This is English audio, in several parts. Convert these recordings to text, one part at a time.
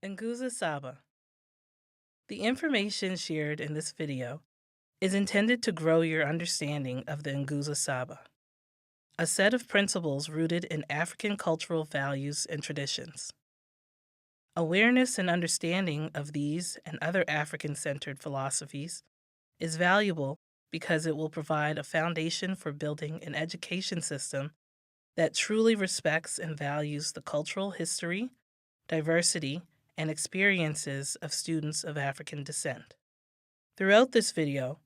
Nguzo Saba. The information shared in this video is intended to grow your understanding of the Nguzo Saba, a set of principles rooted in African cultural values and traditions. Awareness and understanding of these and other African-centered philosophies is valuable because it will provide a foundation for building an education system that truly respects and values the cultural history, diversity, and experiences of students of African descent. Throughout this video,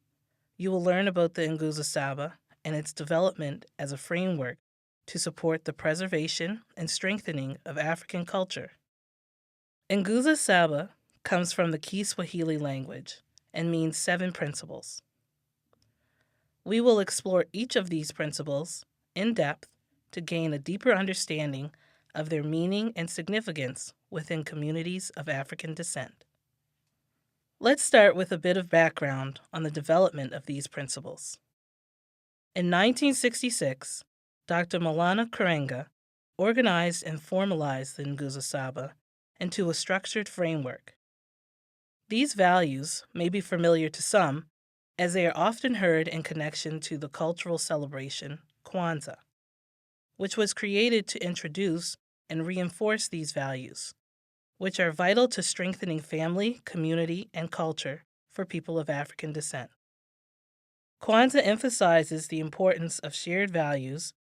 you will learn about the Nguzo Saba and its development as a framework to support the preservation and strengthening of African culture. Nguzo Saba comes from the Kiswahili language and means 7 principles. We will explore each of these principles in depth to gain a deeper understanding of their meaning and significance within communities of African descent. Let's start with a bit of background on the development of these principles. In 1966, Dr. Malana Karenga organized and formalized the Nguzo Saba into a structured framework. These values may be familiar to some, as they are often heard in connection to the cultural celebration, Kwanzaa, which was created to introduce and reinforce these values, which are vital to strengthening family, community, and culture for people of African descent. Kwanzaa emphasizes the importance of shared values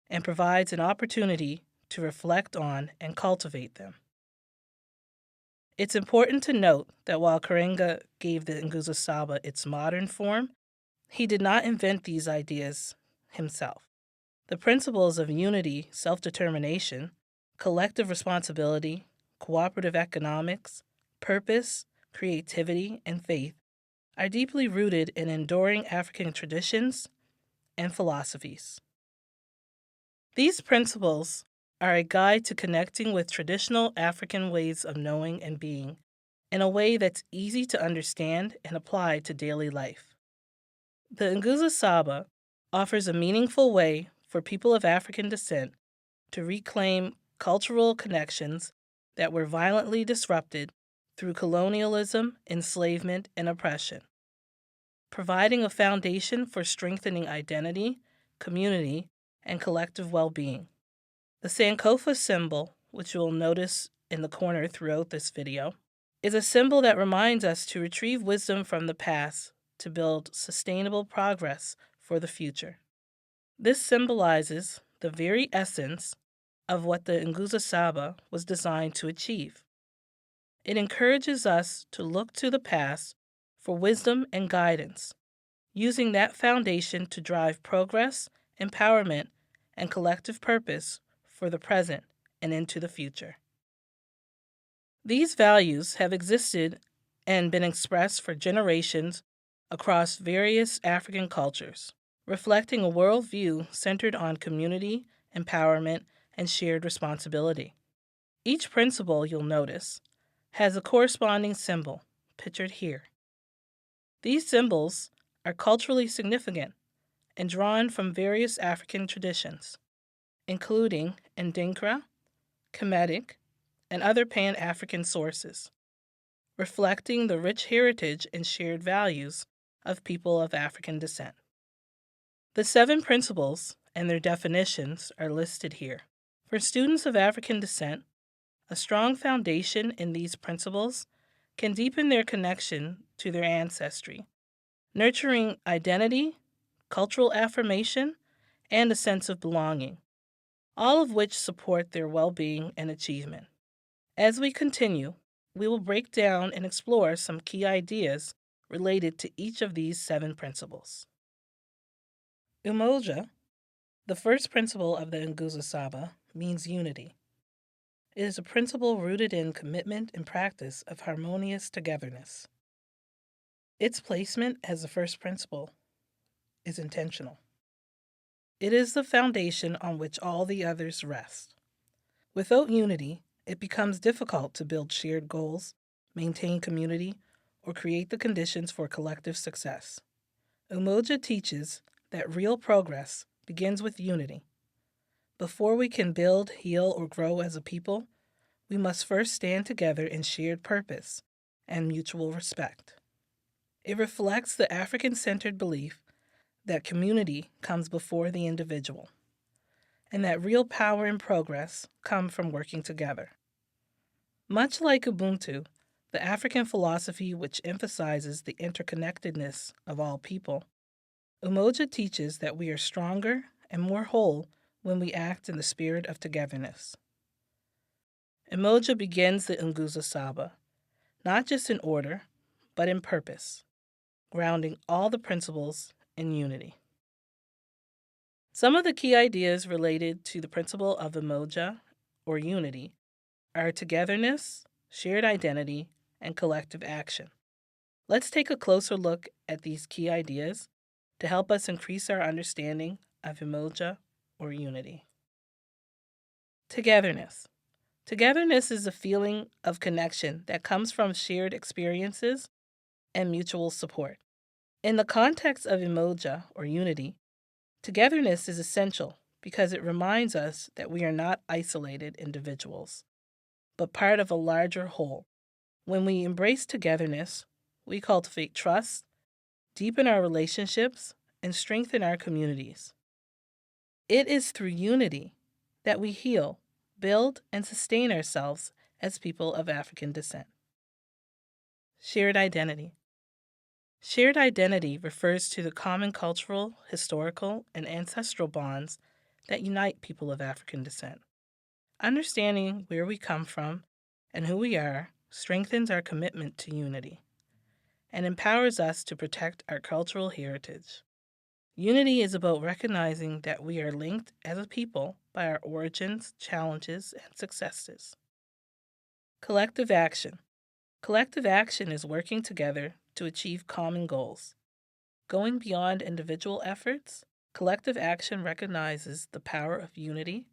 and provides an opportunity to reflect on and cultivate them. It's important to note that while Karenga gave the Nguzo Saba its modern form, he did not invent these ideas himself. The principles of unity, self-determination, collective responsibility, cooperative economics, purpose, creativity, and faith are deeply rooted in enduring African traditions and philosophies. These principles are a guide to connecting with traditional African ways of knowing and being in a way that's easy to understand and apply to daily life. The Nguzo Saba offers a meaningful way for people of African descent to reclaim cultural connections that were violently disrupted through colonialism, enslavement, and oppression, providing a foundation for strengthening identity, community, and collective well-being. The Sankofa symbol, which you will notice in the corner throughout this video, is a symbol that reminds us to retrieve wisdom from the past to build sustainable progress for the future. This symbolizes the very essence of what the Nguzo Saba was designed to achieve. It encourages us to look to the past for wisdom and guidance, using that foundation to drive progress, empowerment, and collective purpose for the present and into the future. These values have existed and been expressed for generations across various African cultures, reflecting a worldview centered on community, empowerment, and shared responsibility. Each principle, you'll notice, has a corresponding symbol, pictured here. These symbols are culturally significant and drawn from various African traditions, including Ndinkra, Kemetic, and other Pan-African sources, reflecting the rich heritage and shared values of people of African descent. The 7 principles and their definitions are listed here. For students of African descent, a strong foundation in these principles can deepen their connection to their ancestry, nurturing identity, cultural affirmation, and a sense of belonging, all of which support their well-being and achievement. As we continue, we will break down and explore some key ideas related to each of these 7 principles. Umoja, the first principle of the Nguzo Saba, means unity. It is a principle rooted in commitment and practice of harmonious togetherness. Its placement as the first principle is intentional. It is the foundation on which all the others rest. Without unity, it becomes difficult to build shared goals, maintain community, or create the conditions for collective success. Umoja teaches that real progress begins with unity. Before we can build, heal, or grow as a people, we must first stand together in shared purpose and mutual respect. It reflects the African-centered belief that community comes before the individual, and that real power and progress come from working together. Much like Ubuntu, the African philosophy which emphasizes the interconnectedness of all people, Umoja teaches that we are stronger and more whole when we act in the spirit of togetherness. Umoja begins the Nguzo Saba, not just in order, but in purpose, grounding all the principles in unity. Some of the key ideas related to the principle of Umoja, or unity, are togetherness, shared identity, and collective action. Let's take a closer look at these key ideas to help us increase our understanding of Umoja, or unity. Togetherness. Togetherness is a feeling of connection that comes from shared experiences and mutual support. In the context of Umoja, or unity, togetherness is essential because it reminds us that we are not isolated individuals, but part of a larger whole. When we embrace togetherness, we cultivate trust, deepen our relationships, and strengthen our communities. It is through unity that we heal, build, and sustain ourselves as people of African descent. Shared identity. Shared identity refers to the common cultural, historical, and ancestral bonds that unite people of African descent. Understanding where we come from and who we are strengthens our commitment to unity and empowers us to protect our cultural heritage. Unity is about recognizing that we are linked as a people by our origins, challenges, and successes. Collective action. Collective action is working together to achieve common goals. Going beyond individual efforts, collective action recognizes the power of unity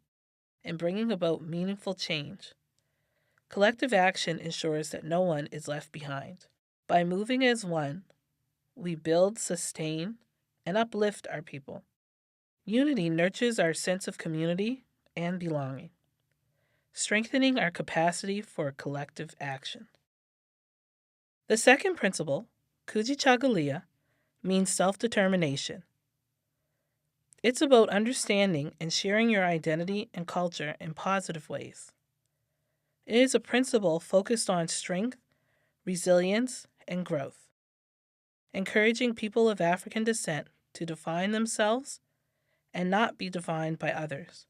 in bringing about meaningful change. Collective action ensures that no one is left behind. By moving as one, we build, sustain, and uplift our people. Unity nurtures our sense of community and belonging, strengthening our capacity for collective action. The second principle, Kujichagulia, means self-determination. It's about understanding and sharing your identity and culture in positive ways. It is a principle focused on strength, resilience, and growth, encouraging people of African descent to define themselves and not be defined by others,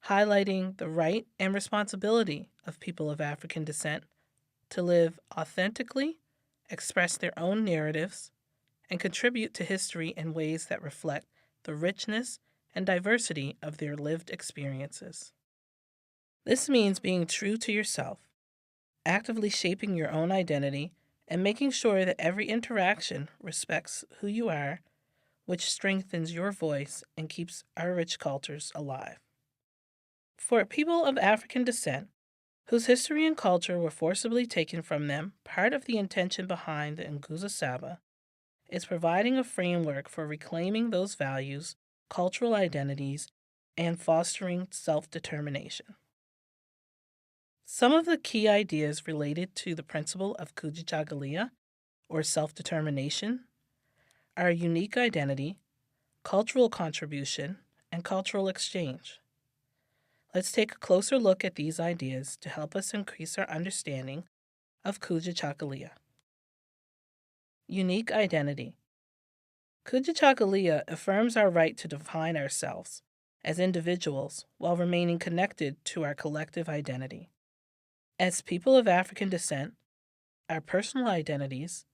highlighting the right and responsibility of people of African descent to live authentically, express their own narratives, and contribute to history in ways that reflect the richness and diversity of their lived experiences. This means being true to yourself, actively shaping your own identity, and making sure that every interaction respects who you are, which strengthens your voice and keeps our rich cultures alive. For people of African descent, whose history and culture were forcibly taken from them, part of the intention behind the Nguzo Saba is providing a framework for reclaiming those values, cultural identities, and fostering self-determination. Some of the key ideas related to the principle of Kujichagulia, or self-determination, are unique identity, cultural contribution, and cultural exchange. Let's take a closer look at these ideas to help us increase our understanding of Kujichagulia. Unique identity. Kujichagulia affirms our right to define ourselves as individuals while remaining connected to our collective identity. As people of African descent, our personal identities,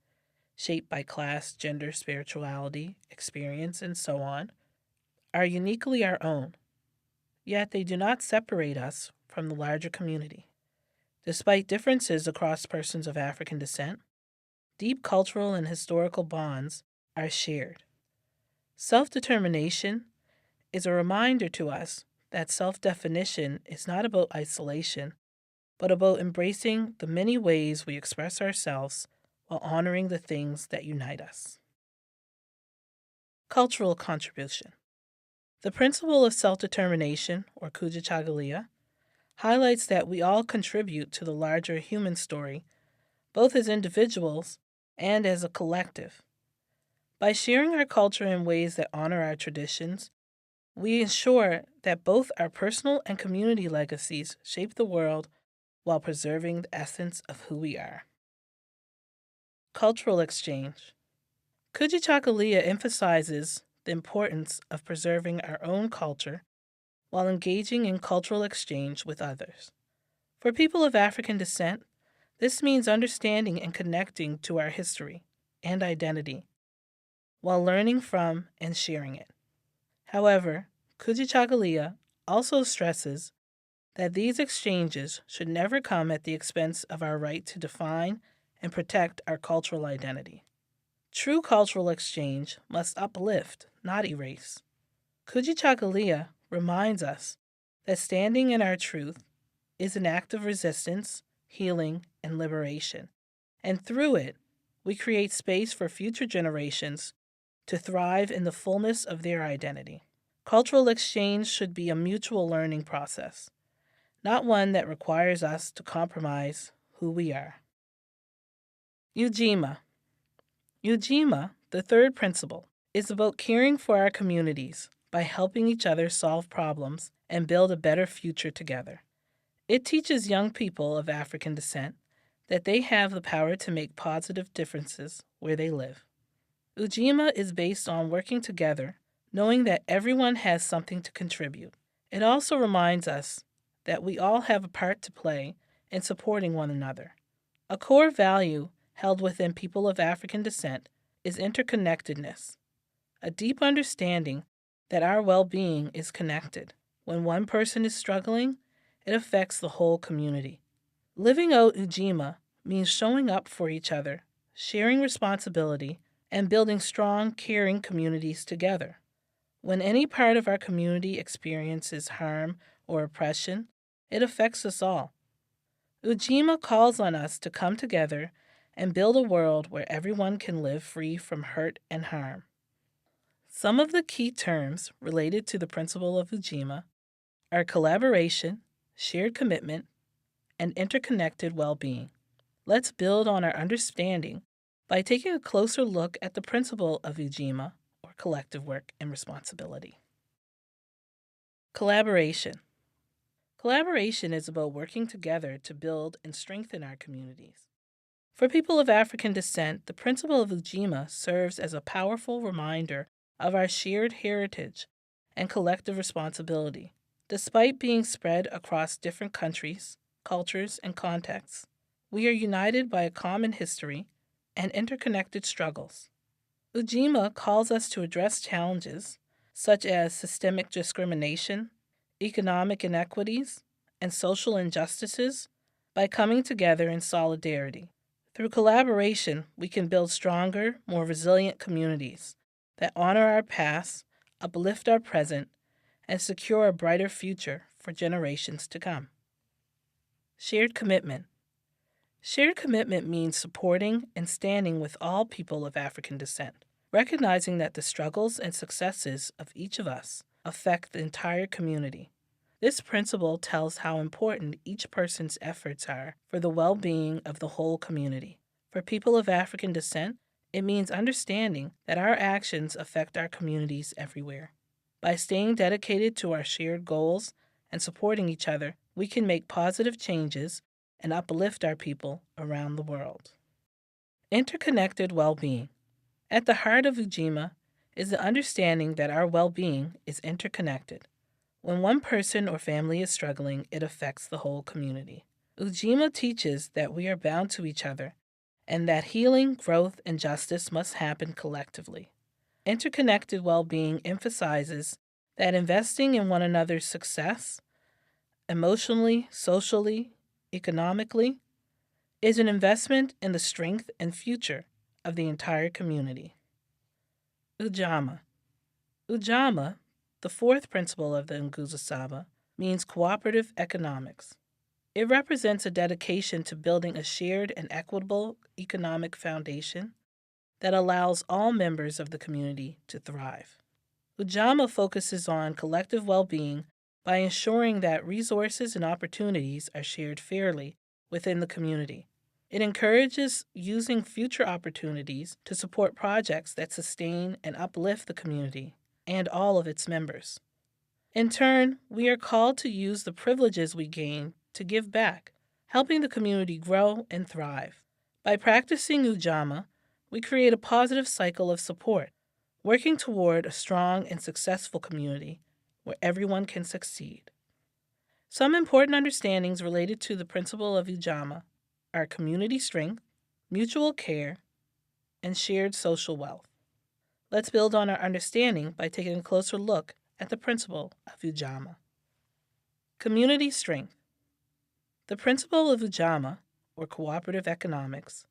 shaped by class, gender, spirituality, experience, and so on, are uniquely our own, yet they do not separate us from the larger community. Despite differences across persons of African descent, deep cultural and historical bonds are shared. Self-determination is a reminder to us that self-definition is not about isolation, but about embracing the many ways we express ourselves while honoring the things that unite us. Cultural contribution. The principle of self-determination, or Kujichagulia, highlights that we all contribute to the larger human story, both as individuals and as a collective. By sharing our culture in ways that honor our traditions, we ensure that both our personal and community legacies shape the world while preserving the essence of who we are. Cultural exchange. Kujichagulia emphasizes the importance of preserving our own culture while engaging in cultural exchange with others. For people of African descent, this means understanding and connecting to our history and identity while learning from and sharing it. However, Kujichagulia also stresses that these exchanges should never come at the expense of our right to define and protect our cultural identity. True cultural exchange must uplift, not erase. Kujichagulia reminds us that standing in our truth is an act of resistance, healing, and liberation, and through it, we create space for future generations to thrive in the fullness of their identity. Cultural exchange should be a mutual learning process, not one that requires us to compromise who we are. Ujima. Ujima, the third principle, is about caring for our communities by helping each other solve problems and build a better future together. It teaches young people of African descent that they have the power to make positive differences where they live. Ujima is based on working together, knowing that everyone has something to contribute. It also reminds us that we all have a part to play in supporting one another. A core value held within people of African descent is interconnectedness, a deep understanding that our well-being is connected. When one person is struggling, it affects the whole community. Living out Ujima means showing up for each other, sharing responsibility, and building strong, caring communities together. When any part of our community experiences harm or oppression, it affects us all. Ujima calls on us to come together and build a world where everyone can live free from hurt and harm. Some of the key terms related to the principle of Ujima are collaboration, shared commitment, and interconnected well-being. Let's build on our understanding by taking a closer look at the principle of Ujima, or collective work and responsibility. Collaboration. Collaboration is about working together to build and strengthen our communities. For people of African descent, the principle of Ujima serves as a powerful reminder of our shared heritage and collective responsibility. Despite being spread across different countries, cultures, and contexts, we are united by a common history and interconnected struggles. Ujima calls us to address challenges such as systemic discrimination, economic inequities, and social injustices by coming together in solidarity. Through collaboration, we can build stronger, more resilient communities that honor our past, uplift our present, and secure a brighter future for generations to come. Shared commitment. Shared commitment means supporting and standing with all people of African descent, recognizing that the struggles and successes of each of us affect the entire community. This principle tells how important each person's efforts are for the well-being of the whole community. For people of African descent, it means understanding that our actions affect our communities everywhere. By staying dedicated to our shared goals and supporting each other, we can make positive changes and uplift our people around the world. Interconnected well-being. At the heart of Ujima is the understanding that our well-being is interconnected. When one person or family is struggling, it affects the whole community. Ujima teaches that we are bound to each other and that healing, growth, and justice must happen collectively. Interconnected well-being emphasizes that investing in one another's success, emotionally, socially, economically, is an investment in the strength and future of the entire community. Ujamaa. Ujamaa, the fourth principle of the Nguzo Saba, means cooperative economics. It represents a dedication to building a shared and equitable economic foundation that allows all members of the community to thrive. Ujamaa focuses on collective well-being by ensuring that resources and opportunities are shared fairly within the community. It encourages using future opportunities to support projects that sustain and uplift the community and all of its members. In turn, we are called to use the privileges we gain to give back, helping the community grow and thrive. By practicing Ujamaa, we create a positive cycle of support, working toward a strong and successful community where everyone can succeed. Some important understandings related to the principle of Ujamaa are community strength, mutual care, and shared social wealth. Let's build on our understanding by taking a closer look at the principle of Ujamaa. Community strength. The principle of Ujamaa, or cooperative economics,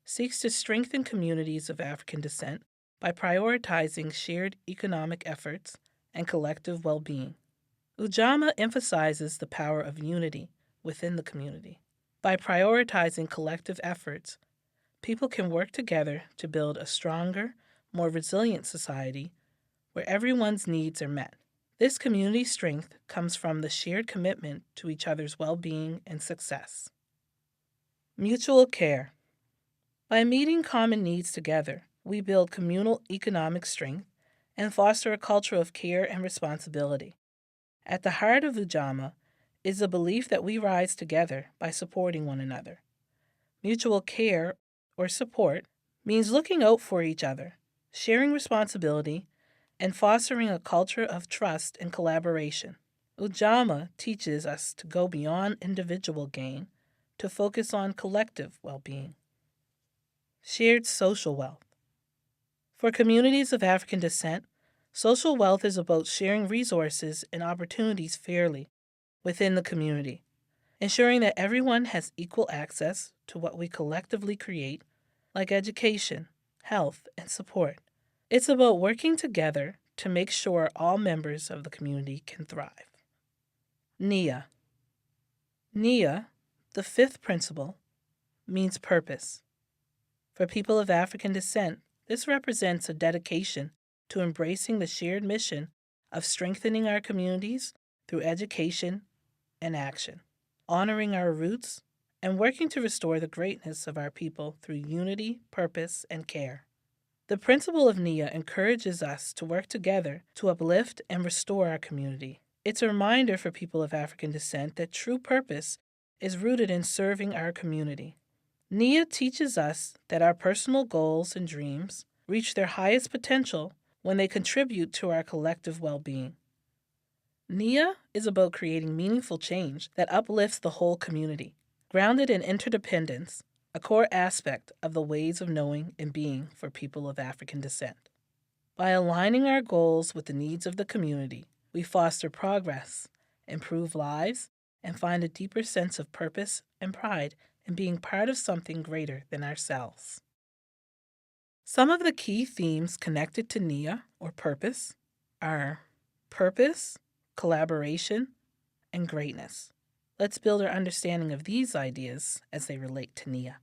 seeks to strengthen communities of African descent by prioritizing shared economic efforts and collective well-being. Ujamaa emphasizes the power of unity within the community. By prioritizing collective efforts, people can work together to build a stronger, more resilient society where everyone's needs are met. This community strength comes from the shared commitment to each other's well-being and success. Mutual care. By meeting common needs together, we build communal economic strength and foster a culture of care and responsibility. At the heart of Ujamaa is the belief that we rise together by supporting one another. Mutual care, or support, means looking out for each other, sharing responsibility, and fostering a culture of trust and collaboration. Ujamaa teaches us to go beyond individual gain to focus on collective well-being. Shared social wealth. For communities of African descent, social wealth is about sharing resources and opportunities fairly within the community, ensuring that everyone has equal access to what we collectively create, like education, health, and support. It's about working together to make sure all members of the community can thrive. Nia. Nia, the fifth principle, means purpose. For people of African descent, this represents a dedication to embracing the shared mission of strengthening our communities through education and action, honoring our roots, and working to restore the greatness of our people through unity, purpose, and care. The principle of Nia encourages us to work together to uplift and restore our community. It's a reminder for people of African descent that true purpose is rooted in serving our community. Nia teaches us that our personal goals and dreams reach their highest potential when they contribute to our collective well-being. Nia is about creating meaningful change that uplifts the whole community, grounded in interdependence, a core aspect of the ways of knowing and being for people of African descent. By aligning our goals with the needs of the community, we foster progress, improve lives, and find a deeper sense of purpose and pride in being part of something greater than ourselves. Some of the key themes connected to Nia, or purpose, are purpose, collaboration, and greatness. Let's build our understanding of these ideas as they relate to Nia.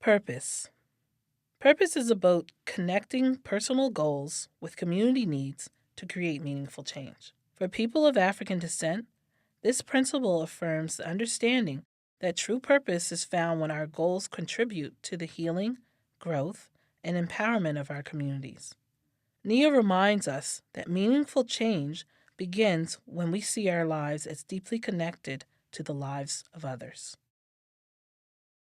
Purpose. Purpose is about connecting personal goals with community needs to create meaningful change. For people of African descent, this principle affirms the understanding that true purpose is found when our goals contribute to the healing, growth, and empowerment of our communities. Nia reminds us that meaningful change begins when we see our lives as deeply connected to the lives of others.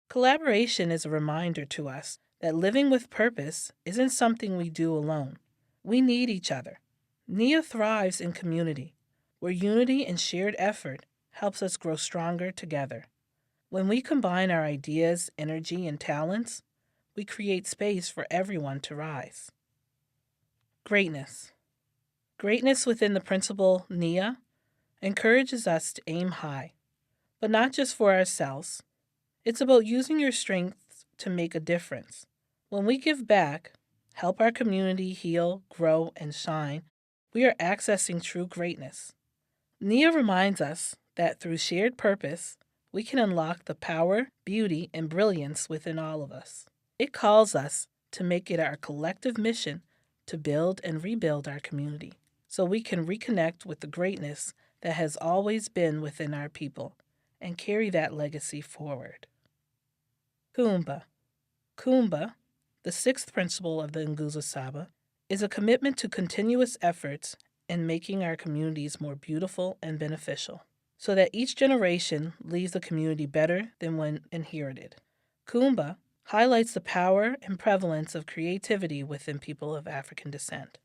Collaboration is a reminder to us that living with purpose isn't something we do alone. We need each other. Nia thrives in community, where unity and shared effort helps us grow stronger together. When we combine our ideas, energy, and talents, we create space for everyone to rise. Greatness. Greatness within the principle Nia encourages us to aim high, but not just for ourselves. It's about using your strengths to make a difference. When we give back, help our community heal, grow, and shine, we are accessing true greatness. Nia reminds us that through shared purpose, we can unlock the power, beauty, and brilliance within all of us. It calls us to make it our collective mission to build and rebuild our community so we can reconnect with the greatness that has always been within our people and carry that legacy forward. Kuumba. Kuumba, the sixth principle of the Nguzo Saba, is a commitment to continuous efforts in making our communities more beautiful and beneficial, so that each generation leaves the community better than when inherited. Kuumba highlights the power and prevalence of creativity within people of African descent.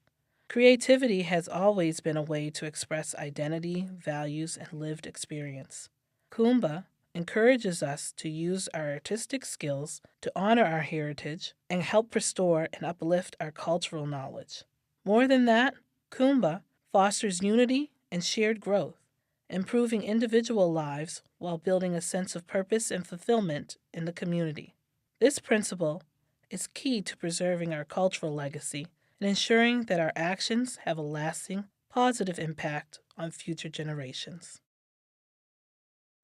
Creativity has always been a way to express identity, values, and lived experience. Kuumba encourages us to use our artistic skills to honor our heritage and help restore and uplift our cultural knowledge. More than that, Kuumba fosters unity and shared growth, improving individual lives while building a sense of purpose and fulfillment in the community. This principle is key to preserving our cultural legacy and ensuring that our actions have a lasting, positive impact on future generations.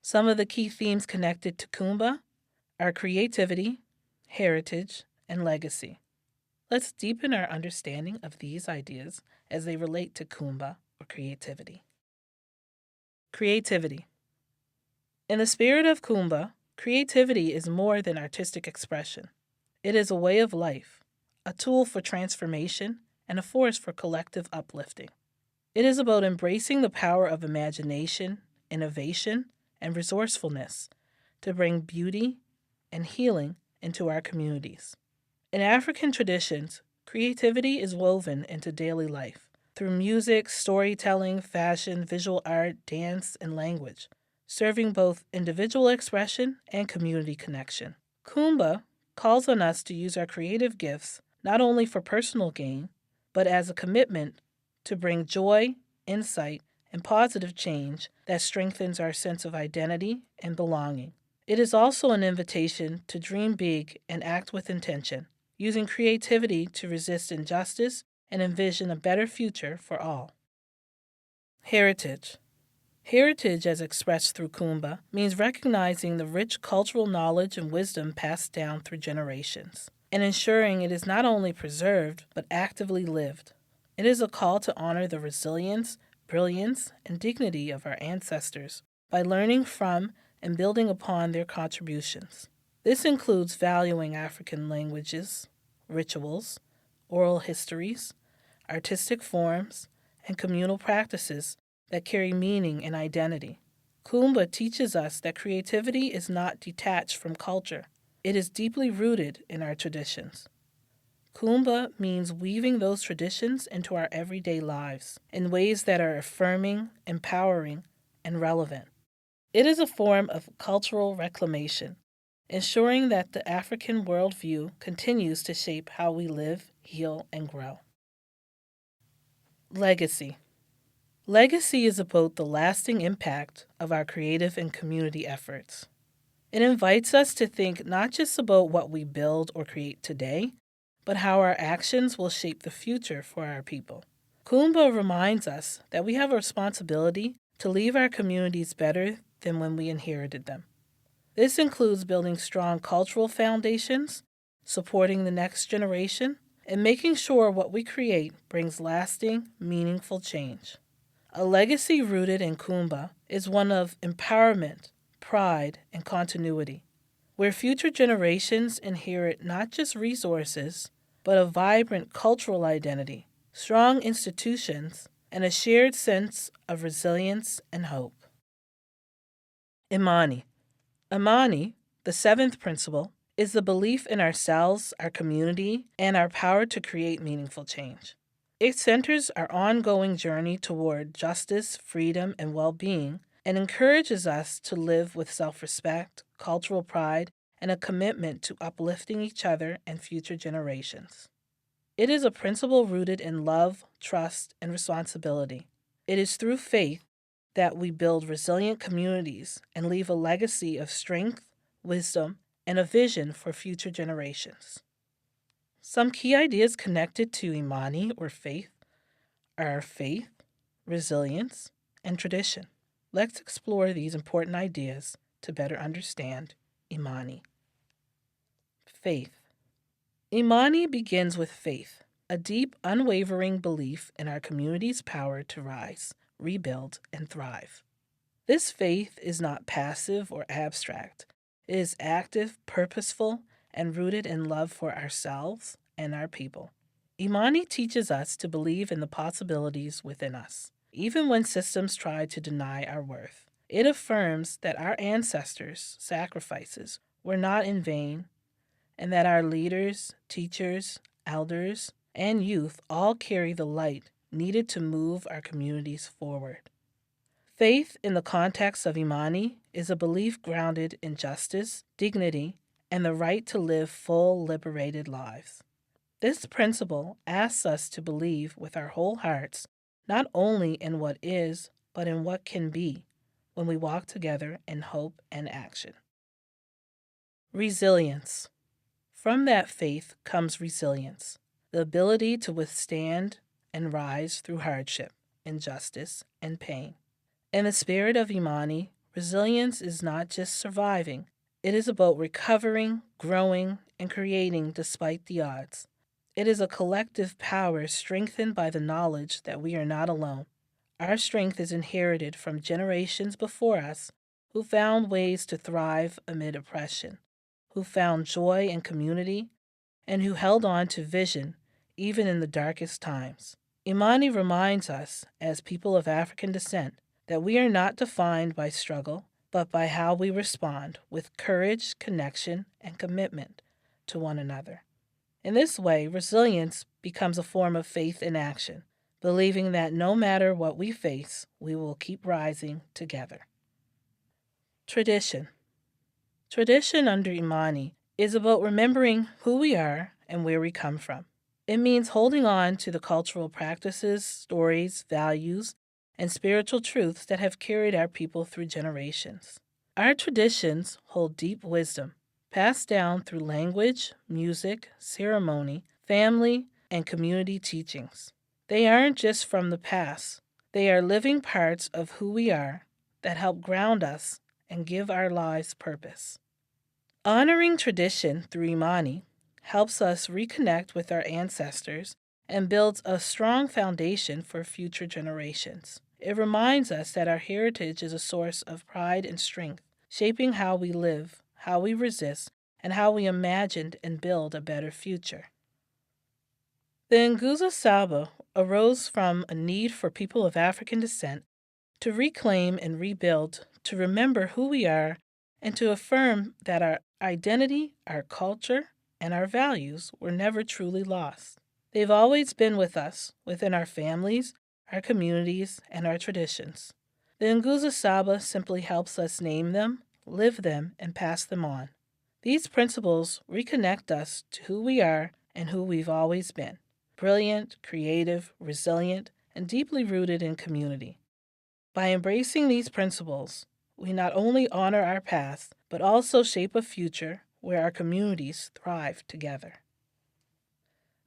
Some of the key themes connected to Kuumba are creativity, heritage, and legacy. Let's deepen our understanding of these ideas as they relate to Kuumba or creativity. Creativity. In the spirit of Kuumba, creativity is more than artistic expression. It is a way of life, a tool for transformation, and a force for collective uplifting. It is about embracing the power of imagination, innovation, and resourcefulness to bring beauty and healing into our communities. In African traditions, creativity is woven into daily life through music, storytelling, fashion, visual art, dance, and language, serving both individual expression and community connection. Kuumba calls on us to use our creative gifts not only for personal gain, but as a commitment to bring joy, insight, and positive change that strengthens our sense of identity and belonging. It is also an invitation to dream big and act with intention, using creativity to resist injustice and envision a better future for all. Heritage. Heritage, as expressed through Kuumba, means recognizing the rich cultural knowledge and wisdom passed down through generations, and ensuring it is not only preserved, but actively lived. It is a call to honor the resilience, brilliance, and dignity of our ancestors by learning from and building upon their contributions. This includes valuing African languages, rituals, oral histories, artistic forms, and communal practices that carry meaning and identity. Kuumba teaches us that creativity is not detached from culture. It is deeply rooted in our traditions. Kuumba means weaving those traditions into our everyday lives in ways that are affirming, empowering, and relevant. It is a form of cultural reclamation, ensuring that the African worldview continues to shape how we live, heal, and grow. Legacy. Legacy is about the lasting impact of our creative and community efforts. It invites us to think not just about what we build or create today, but how our actions will shape the future for our people. Kuumba reminds us that we have a responsibility to leave our communities better than when we inherited them. This includes building strong cultural foundations, supporting the next generation, and making sure what we create brings lasting, meaningful change. A legacy rooted in Kuumba is one of empowerment, pride, and continuity, where future generations inherit not just resources, but a vibrant cultural identity, strong institutions, and a shared sense of resilience and hope. Imani. Imani, the seventh principle, is the belief in ourselves, our community, and our power to create meaningful change. It centers our ongoing journey toward justice, freedom, and well-being, and encourages us to live with self-respect, cultural pride, and a commitment to uplifting each other and future generations. It is a principle rooted in love, trust, and responsibility. It is through faith that we build resilient communities and leave a legacy of strength, wisdom, and a vision for future generations. Some key ideas connected to Imani or faith are faith, resilience, and tradition. Let's explore these important ideas to better understand Imani. Faith. Imani begins with faith. a deep, unwavering belief in our community's power to rise, rebuild, and thrive. This faith is not passive or abstract. It is active, purposeful, and rooted in love for ourselves and our people. Imani teaches us to believe in the possibilities within us, even when systems try to deny our worth. It affirms that our ancestors' sacrifices were not in vain, and that our leaders, teachers, elders, and youth all carry the light needed to move our communities forward. Faith in the context of Imani is a belief grounded in justice, dignity, and the right to live full, liberated lives. This principle asks us to believe with our whole hearts, not only in what is, but in what can be, when we walk together in hope and action. Resilience. From that faith comes resilience, the ability to withstand and rise through hardship, injustice, and pain. In the spirit of Imani, resilience is not just surviving, it is about recovering, growing, and creating despite the odds. It is a collective power strengthened by the knowledge that we are not alone. Our strength is inherited from generations before us who found ways to thrive amid oppression, who found joy in community, and who held on to vision even in the darkest times. Imani reminds us, as people of African descent, that we are not defined by struggle, but by how we respond with courage, connection, and commitment to one another. In this way, resilience becomes a form of faith in action, believing that no matter what we face, we will keep rising together. Tradition. Tradition under Imani is about remembering who we are and where we come from. It means holding on to the cultural practices, stories, values, and spiritual truths that have carried our people through generations. Our traditions hold deep wisdom, passed down through language, music, ceremony, family, and community teachings. They aren't just from the past, they are living parts of who we are that help ground us and give our lives purpose. Honoring tradition through Imani helps us reconnect with our ancestors and builds a strong foundation for future generations. It reminds us that our heritage is a source of pride and strength, shaping how we live, how we resist, and how we imagine and build a better future. The Nguzo Saba arose from a need for people of African descent to reclaim and rebuild, to remember who we are, and to affirm that our identity, our culture, and our values were never truly lost. They've always been with us, within our families, our communities, and our traditions. The Nguzo Saba simply helps us name them, live them, and pass them on. These principles reconnect us to who we are and who we've always been: brilliant, creative, resilient, and deeply rooted in community. By embracing these principles, we not only honor our past, but also shape a future where our communities thrive together.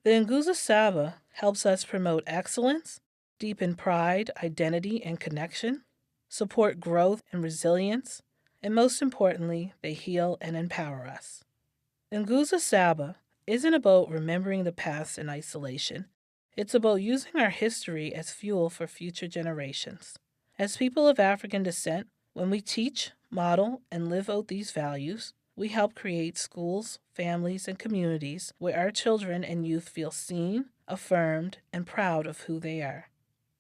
The Nguzo Saba helps us promote excellence, deepen pride, identity, and connection, support growth and resilience, and most importantly, they heal and empower us. Nguzo Saba isn't about remembering the past in isolation. It's about using our history as fuel for future generations. As people of African descent, when we teach, model, and live out these values, we help create schools, families, and communities where our children and youth feel seen, affirmed, and proud of who they are.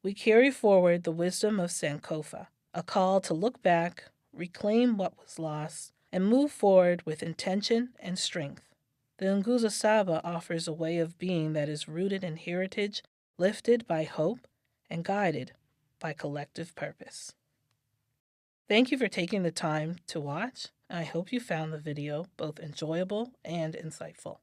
We carry forward the wisdom of Sankofa, a call to look back, reclaim what was lost, and move forward with intention and strength. The Nguzo Saba offers a way of being that is rooted in heritage, lifted by hope, and guided by collective purpose. Thank you for taking the time to watch. I hope you found the video both enjoyable and insightful.